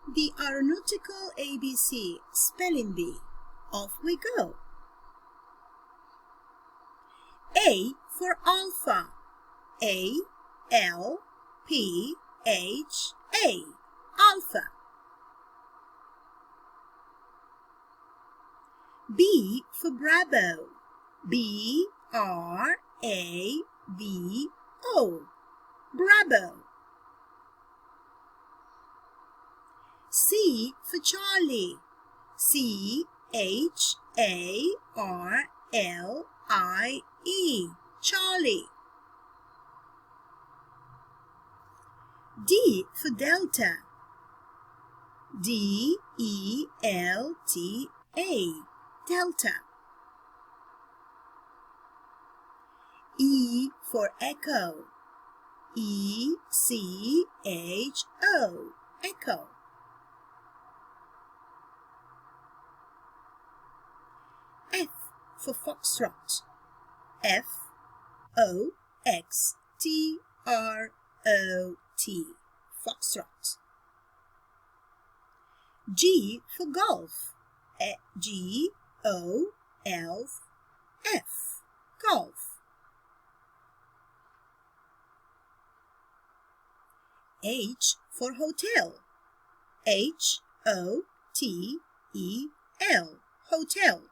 The aeronautical ABC spelling bee. Off we go. A for alpha. A-L-P-H-A. Alpha. B for Bravo. B-R-A-V-O. Bravo. C for Charlie. C-H-A-R-L-I-E. Charlie. D for Delta. D-E-L-T-A. Delta. E for Echo. E-C-H-O. Echo. F for Foxtrot. F-O-X-T-R-O-T. Foxtrot. G for Golf. G-O-L-F. Golf. H for Hotel. H-O-T-E-L. Hotel.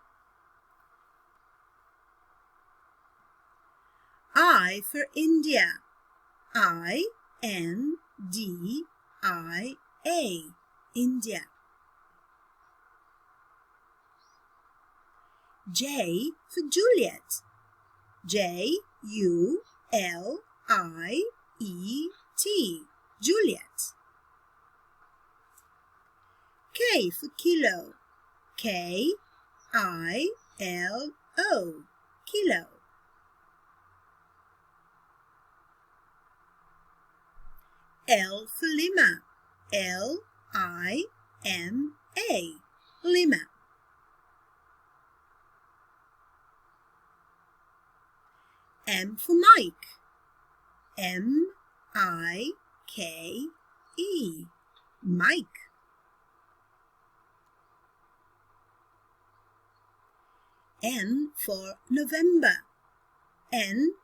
I for India. I-N-D-I-A. India. J for Juliet. J-U-L-I-E-T. Juliet. K for Kilo. K-I-L-O. Kilo. L for Lima. L-I-M-A. Lima. M for Mike. M-I-K-E. Mike. N for November. N-O-V-E-M-B-E-R.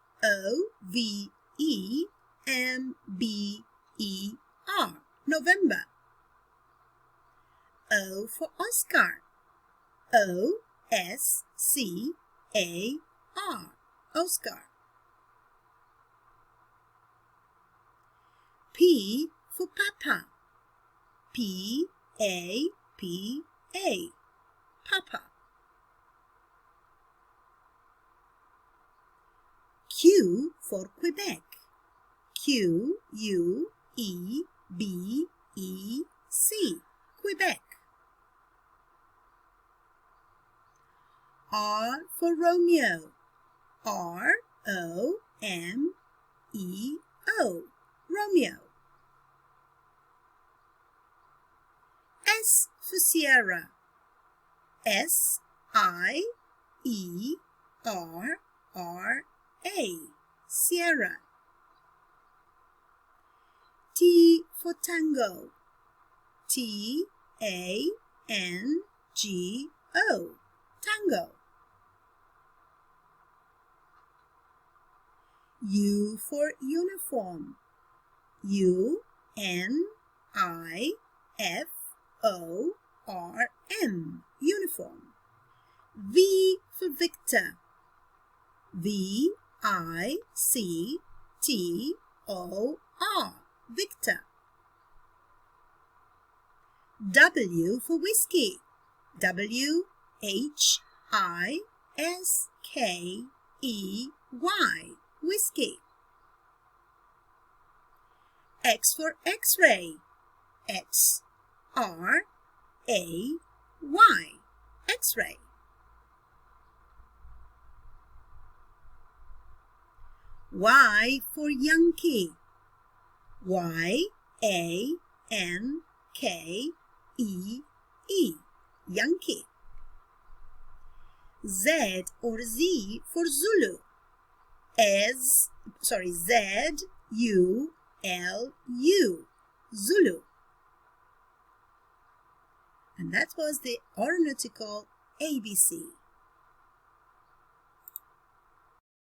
November. O for Oscar. O-S-C-A-R. Oscar. P for Papa. P-A-P-A. Papa. Q for Quebec. Q-U-E-B-E-C. Quebec. R for Romeo. R-O-M-E-O. Romeo. S for Sierra. S-I-E-R-R-A. Sierra. T for Tango. T-A-N-G-O. Tango. U for Uniform. U-N-I-F-O-R-M. Uniform. V for Victor. V-I-C-T-O-R. Victor. W for Whiskey. W-H-I-S-K-E-Y. Whiskey. X for X-ray. X-R-A-Y. X-ray. Y for Yankee. Y-A-N-K-E-E. Yankee. Z or Z for Zulu. Z-U-L-U. Zulu. And that was the aeronautical ABC.